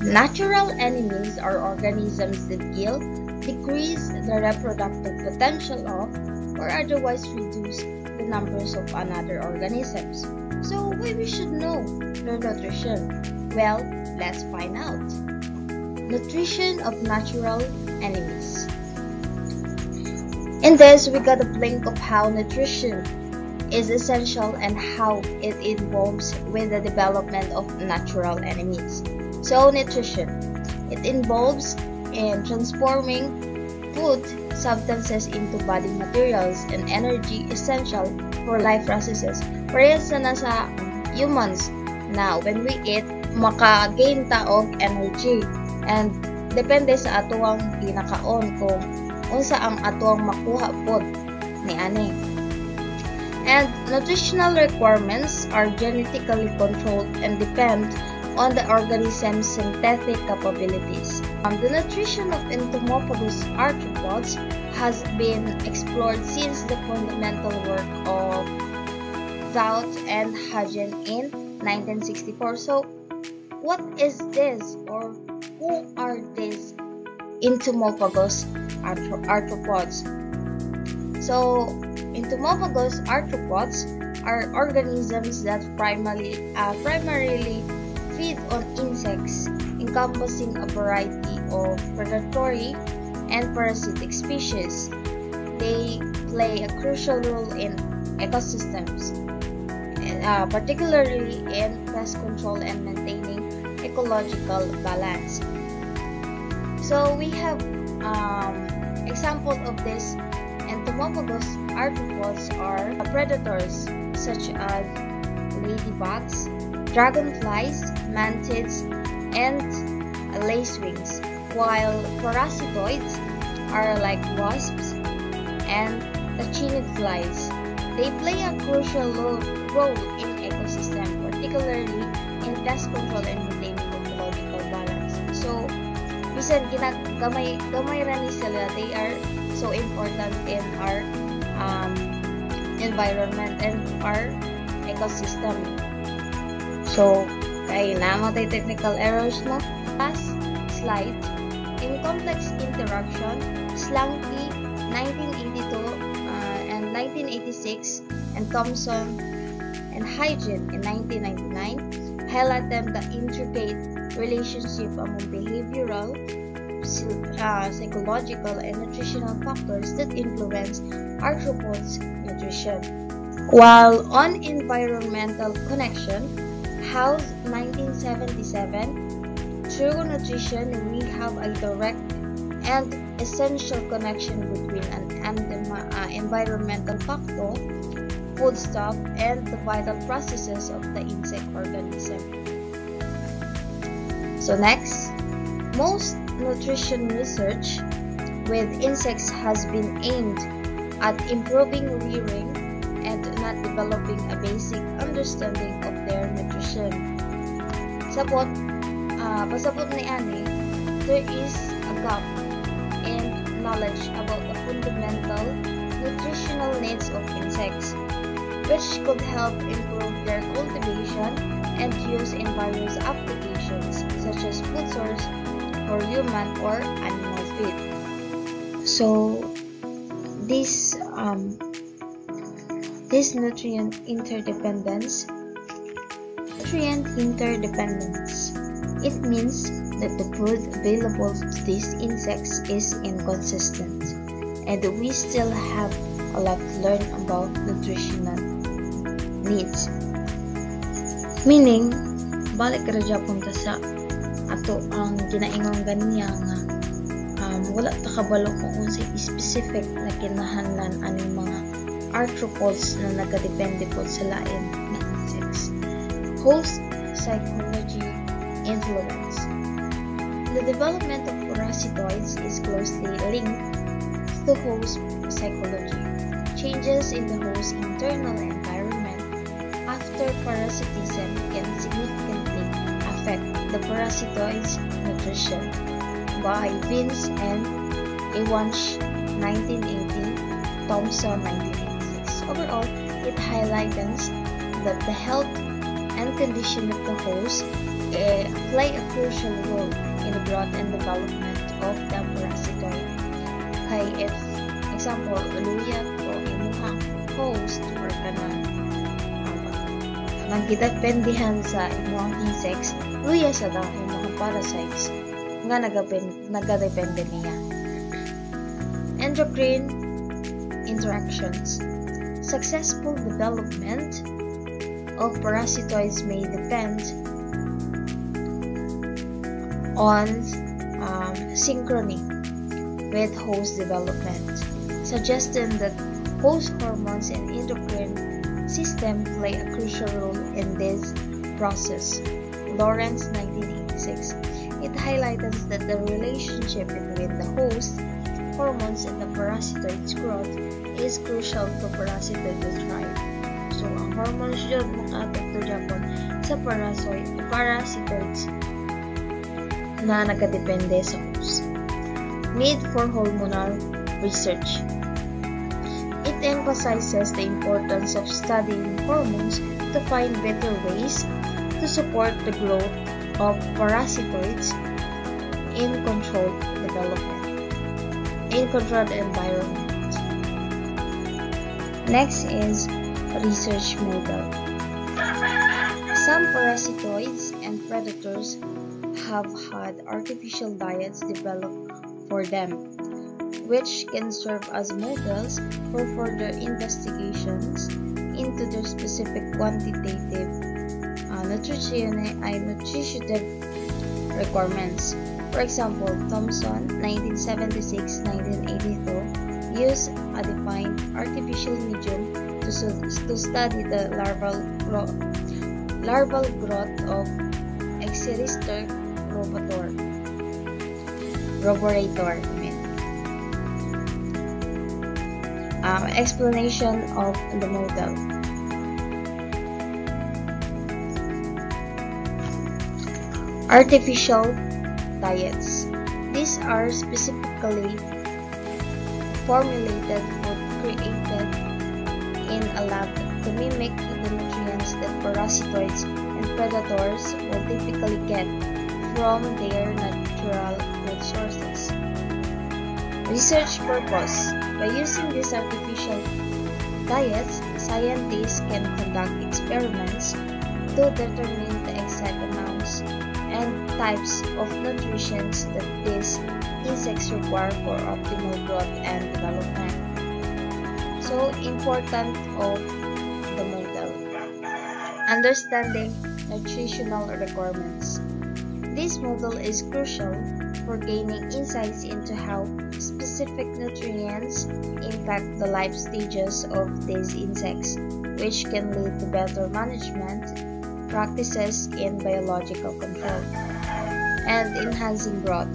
Natural enemies are organisms that kill, decrease the reproductive potential of, or otherwise reduce the numbers of another organisms. So why we should know their nutrition? Well, let's find out. Nutrition of natural enemies. In this, we got a blink of how nutrition is essential and how it involves with the development of natural enemies. So nutrition, it involves in transforming food substances into body materials and energy essential for life processes. Parehas na sa humans na when we eat, maka-gain ta og energy and depende sa atuang ginakaon kung unsa ang atuang makuha pod ni ani. And nutritional requirements are genetically controlled and depend on the organism's synthetic capabilities. The nutrition of entomophagus arthropods has been explored since the fundamental work of Vaught and Hagen in 1964. So, what is this, or who are these entomophagus arthropods? So, entomophagus arthropods are organisms that primarily feed on insects, encompassing a variety of predatory and parasitic species. They play a crucial role in ecosystems, particularly in pest control and maintaining ecological balance. So we have example of this entomophagus arthropods are predators such as ladybugs, dragonflies, mantids, and lacewings, while parasitoids are like wasps and tachinid flies. They play a crucial role in ecosystem, particularly in pest control and maintaining ecological balance. So, bisan gamay ra ni sila, they are so important in our environment and our ecosystem. So, kaya na mo tayo technical errors no? Last slide. In complex interaction, Slanky 1982 and 1986 and Thomson and Hygen in 1999 highlighted the intricate relationship among behavioral, psychological, and nutritional factors that influence arthropods' nutrition. While on environmental connection, House 1977, through nutrition we have a direct and essential connection between an environmental factor, foodstuff, and the vital processes of the insect organism. So next, most nutrition research with insects has been aimed at improving rearing and not developing a basic understanding of their nutrition. Pasabot ni ani, there is a gap in knowledge about the fundamental nutritional needs of insects, which could help improve their cultivation and use in various applications, such as food source for human or animal feed. So, this nutrient interdependence. It means that the food available to these insects is inconsistent, and we still have a lot to learn about nutritional needs. Meaning, balik ra gyapon ta sa ato ang ginaingon ganiya nga wala ta kabalo kung unsay specific na kinahanglan aning mga arthropods na nagadepende po sa lain na insects. Host psychology influence. The development of parasitoids is closely linked to host psychology. Changes in the host's internal environment after parasitism can significantly affect the parasitoid's nutrition. By Vince and Ewansh 1980, Thomson 1986. Overall, it highlights that the health and condition of the host play a crucial role in the growth and development of the parasitoid. Kay if example, luya o imuhang host or kanang nagdependihan sa imuhang insects, luya sa daw imuhang parasites nga nagadepende niya. Endocrine interactions. Successful development of parasitoids may depend on synchrony with host development, suggesting that host hormones and endocrine system play a crucial role in this process. Lawrence, 1986. It highlights that the relationship between the host hormones and the parasitoid's growth is crucial to parasitoid to thrive. So, ang hormones yun maka-apekto Japon sa parasitoids na nakadepende sa host. Need for hormonal research. It emphasizes the importance of studying hormones to find better ways to support the growth of parasitoids in controlled environment. Next is research model. Some parasitoids and predators have had artificial diets developed for them, which can serve as models for further investigations into their specific quantitative nutritive requirements. For example, Thomson, 1976-1982, used a defined artificial medium to study the larval growth of Exerister roborator. Explanation of the model. Artificial diets. These are specifically formulated food created in a lab to mimic the nutrients that parasitoids and predators will typically get from their natural food sources. Research purpose. By using these artificial diets, scientists can conduct experiments to determine the exact amounts and types of nutrition that these insects require for optimal growth and development. So, important of the model. Understanding nutritional requirements. This model is crucial for gaining insights into how specific nutrients impact the life stages of these insects, which can lead to better management practices in biological control and enhancing growth.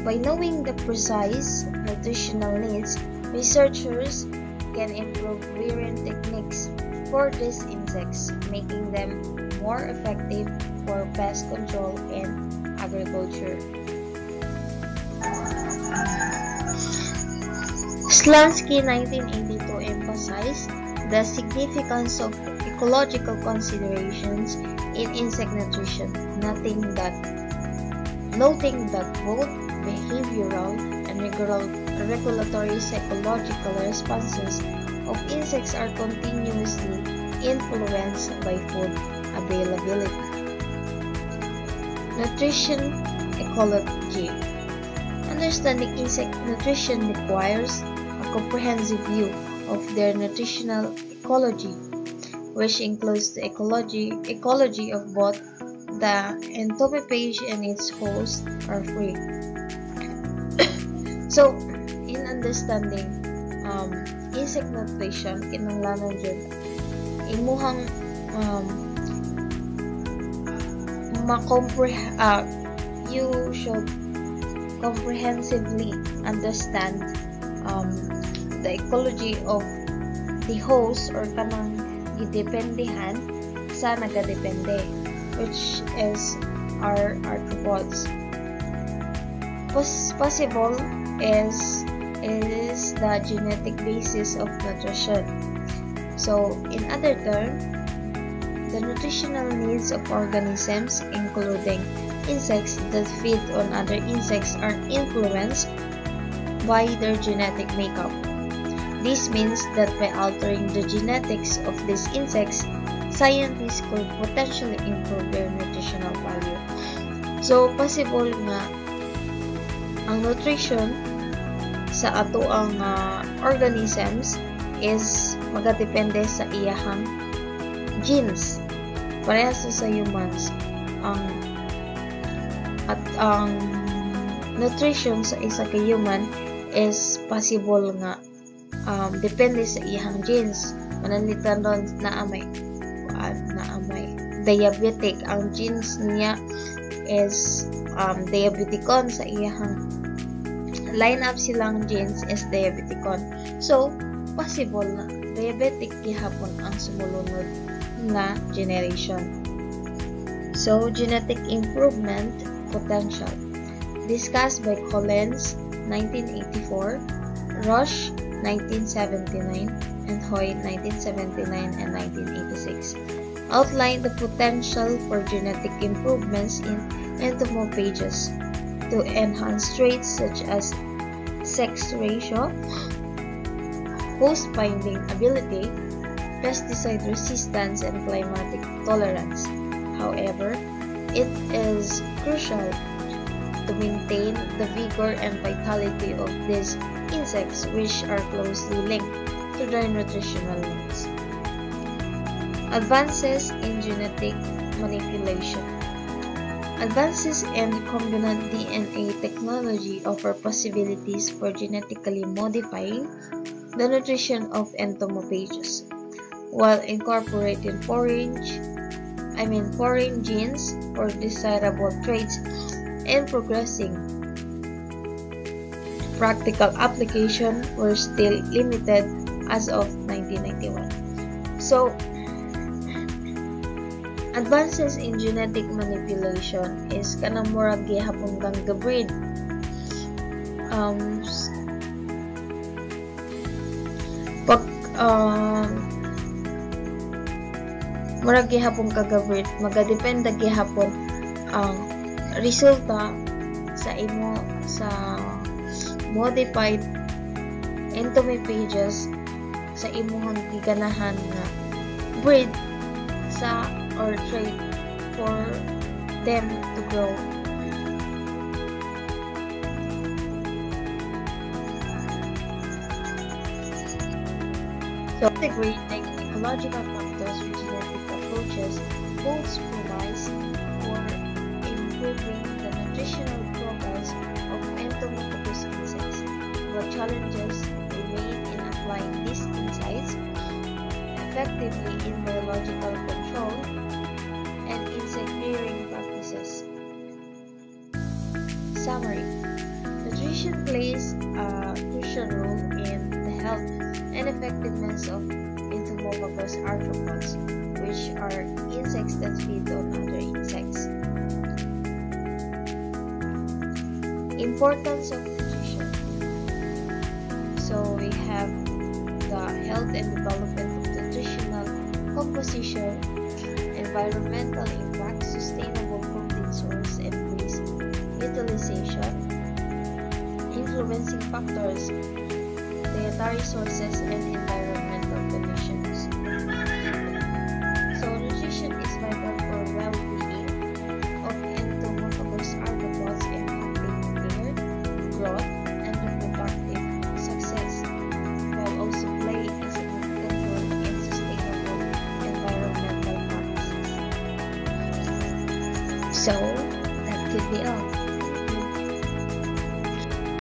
By knowing the precise nutritional needs, researchers can improve rearing techniques for these insects, making them more effective for pest control in agriculture. Slansky, 1982, emphasized the significance of ecological considerations in insect nutrition, noting that both behavioral and regulatory psychological responses of insects are continuously influenced by food availability. Nutrition ecology. Understanding insect nutrition requires a comprehensive view of their nutritional ecology, which includes the ecology of both the entomopage and its host are free. So, in understanding insect nutrition, kinahanglan jud imuhang you should comprehensively understand the ecology of the host or kanang gidependihan sa nagadepende, which is our arthropods. Possible is the genetic basis of nutrition. So, in other terms, The nutritional needs of organisms, including insects that feed on other insects, are influenced by their genetic makeup. This means that by altering the genetics of these insects, scientists could potentially improve their nutritional value. So, possible nga ang nutrition sa ato ang organisms is magadepende sa iyahang genes. Parehas sa humans. Ang nutrition sa isa ka human is possible nga depende sa iyahang genes. Mananitan ron na amay diabetic. Ang genes niya is diabeticon sa iyahang lineup silang genes is diabeticon. So, possible na diabetic gihapon ang sumulunod na generation. So, genetic improvement potential. Discussed by Collins, 1984, Roche, 1979, and Hoy, 1979 and 1986. Outline the potential for genetic improvements in entomophages to enhance traits such as sex ratio, host finding ability, pesticide resistance, and climatic tolerance. However, it is crucial to maintain the vigor and vitality of these insects, which are closely linked to their nutritional needs. Advances in genetic manipulation. Advances in recombinant DNA technology offer possibilities for genetically modifying the nutrition of entomophages, while incorporating foreign genes for desirable traits and progressing. Practical application were still limited as of 1991. So, advances in genetic manipulation is kanang murag gihapon kang gabreed. Murag gihapon kagabreed, magadepende gihapon ang resulta sa imo sa modified entomophages sa imong giganahan nga breed sa or trait for them to grow. So, integrating ecological factors with genetic approaches holds promise for improving the nutritional profiles of entomophagous insects, but challenges remain in applying these insights effectively in biological control and insect rearing practices. Summary: nutrition plays a crucial role in the health and effectiveness of entomophagous arthropods, which are insects that feed on other insects. Importance of nutrition. So we have the health and development of nutritional composition, environmental impact, sustainable protein source and waste utilization, influencing factors, dietary sources, and environmental conditions. So nutrition is vital for well-being of entomophagous arthropods and helping their growth and reproductive success, while also playing a significant role in sustainable environmental practices. So that could be all.